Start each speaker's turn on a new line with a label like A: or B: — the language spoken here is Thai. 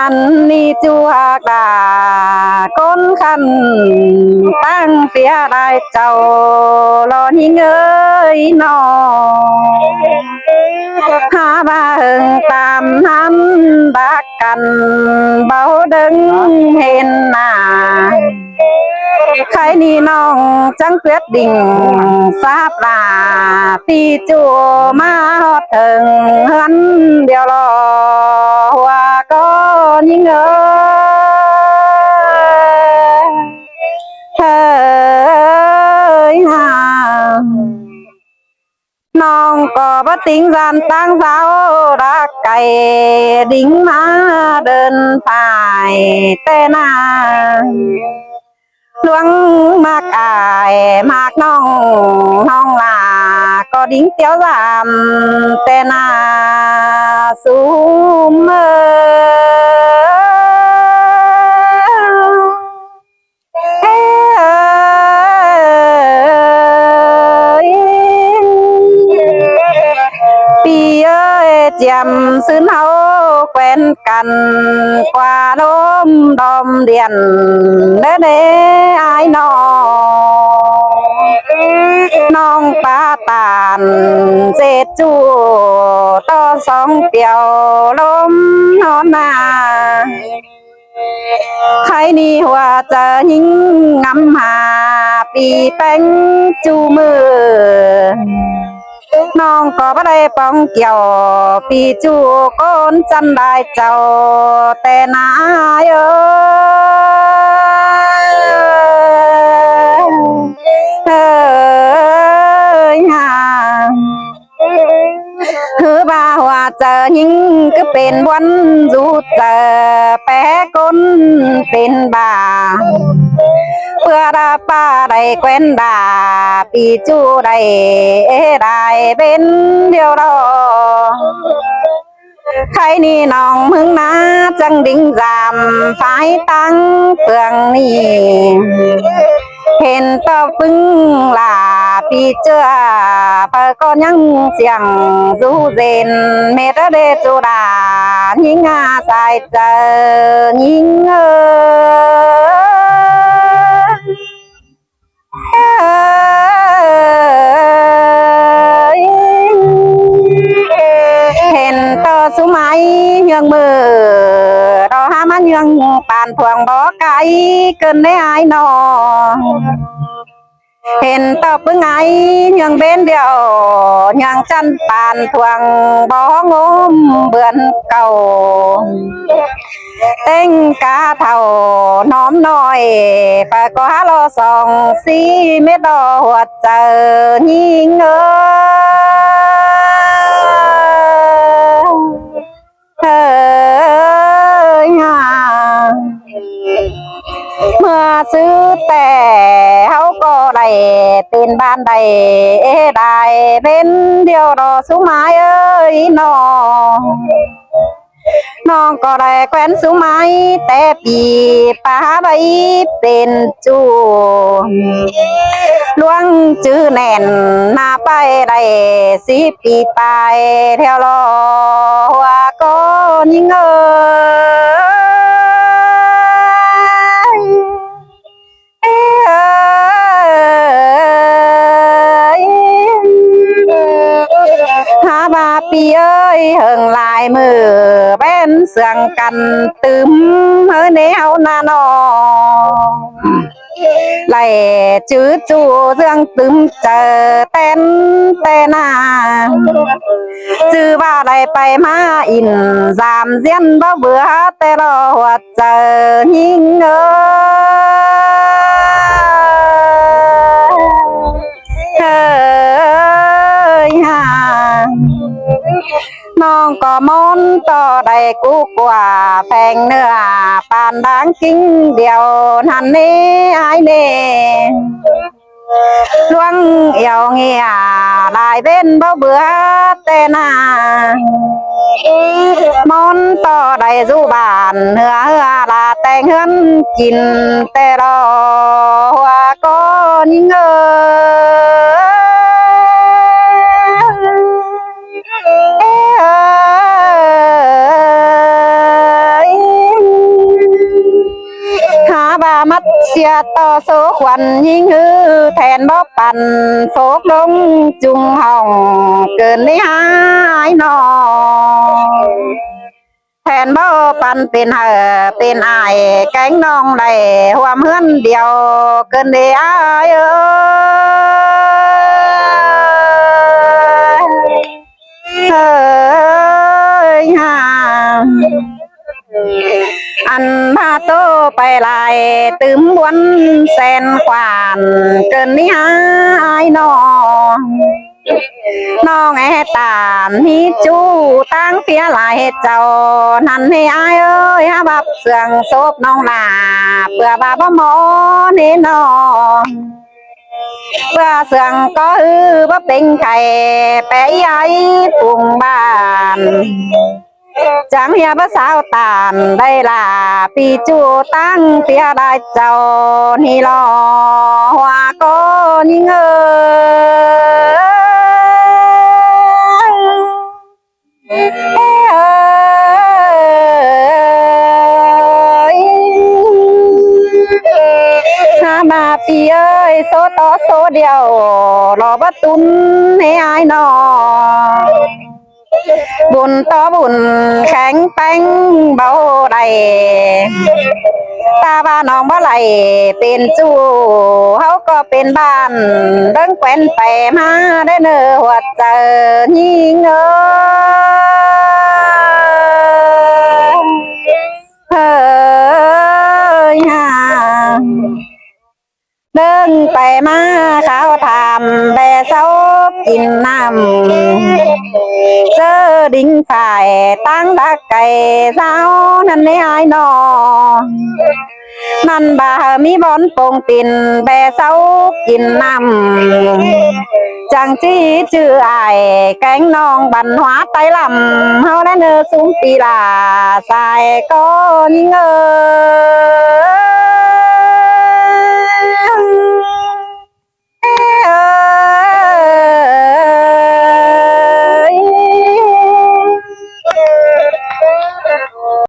A: อันนี้จูหากดาก้นขันตั้งเสียได้เจ้ารอหิงเอ้ยนอหาบ้าหึงตามหันบักกันเบาดึงเห็นหน้าใครนี่น้องจังเปียดดิ่งทราบลาปีจูมาฮอดถึงหันเดียวรอว่าก็ยิ่งเอ้เฮ้ยหาน้องก็บ่ติงสันตั้งเสารักไก่ดิ่งมาเดินฝ่ายแต่นาหลวงมากอายมากน้องน้องลาก็ดิ้งเตี้ยวรำแต่นาสูมปีเอ้ยเจียมซื้อเฮาแควนกันกว่าลมดอมเดียนเด้อเด้อายน้องปาตานเจ็ดจูต่อสองเปียวลมนอนนาใครนี่ว่าจะหิงงำหาปีแป้งจูมือน้องก็บ่ได้ป้องเกี่ยวปีจูก้นจันได้เจ้าแต่นายเอ้ยหาคือบ่าว่าเจอยิงก็เป็นวันรูเจอแปะก้นเป็นบ่าเพื่อดาป้าได้แควนดาปีจูได้ได้เป็นเดียวรอใครนี่น้องมึงนะจังดิ่งจามฝ่ายตั้งเฟืองนี่เห็นต่อปึ้งลาปีเจือเปิก็ยังเสียงสูเซนเมตเดจูดายิงอาสายเจอยิงเห็นต่อสุไมเยืองมือรอหามันเยืองปานพวงบ่ไกลเกินได้อายนอเห็นต่อปึ้งไงยังเบ้นเดียวยังจันปานทวงบ่งมเบือนเก่าเต้งกาเท่าน้อมน้อยฝากก็หาโลสองสีเม็ดดอหัวเจอยิงเอ้ยเมื่อซื้อแต่เขาก็ได้เป็นบ้านได้ได้เป็นเดียวรอสุมาเอ้ยน้องก็ได้แควนสุไม้แต่ปีป้าใบเป็นจูล่วงจื้อแน่นหน้าไปได้10 ปีไปแถวรอว่าก็ยิ่งหาบาปีเอ้ยเฮิงลายมือเป็นเสื่องกันตึมเฮเนวนาโนไหลจื้อจูเสื่องตึมเจอเต้นเตนาจื้อว่าได้ไปมาอินสามเสียนบ่เบื่อแต่รอหัวเจอยิงน้องก็มนต่อได้กูกว่าแพงเนื้อปานดังกิ้งเดียวทันนี้ไอเน่ล่วงเอี่ยวเงียลายเบ้นบ่เบื่อแต่นามนต่อได้สู่บ้านเหือลาแต่งเฮือนกินแต่รอว่าก็ยิ่ง เสียต่อโซขวัญยิ่งฮือแทนบ่ปั่นโฟกลงจุงห้องเกินได้หายนอแทนบ่ปันเป็นเป็นอายแก๊งน้องได้หัวเมือนเดียวเกินได้อายเอ้ยฮ่าอันพาโตไปลายตืมบวนแสนขวานเกินนี้หายนอน้องตานฮิจูตั้งเสียหลายเจ้านั่นให้อายเอ้ยบับเสืองโซบน้องลาเพื่อบาบหมอเนนอเพื่อเสืองก็บ่เป็นไข่แปะใหญ่ฟุงบ้านจังเฮียภาษาวตานได้ล่ะปีจูตั้งเสียได้เจ้านี่รอหัวก็ยิ่งมาปีเอ้ยโซต่อโซเดียวรอบัตุนให้อายนอบุญต่อบุญแข็งแป้งเบาใดตาบ้านน้องบ่ไหลเป็นจูเขาก็เป็นบ้านเดินแขวนไปมาได้เนอหัวใจยิ่งเฮ้ยฮ่าเดินไปมาเขาทำแบเศร้ากินน้ำเจอดิ่งฝ่ายตั้งดักไก่สาวนั่นไม่อายนอนั่นบ่ามีบอนโป่งตินแบเศร้ากินน้ำจังจี้ชื่อไอ้แกงน้องบันหัวไตลำเฮาได้เนื้อสูงปีลาสายก็ยิ่ง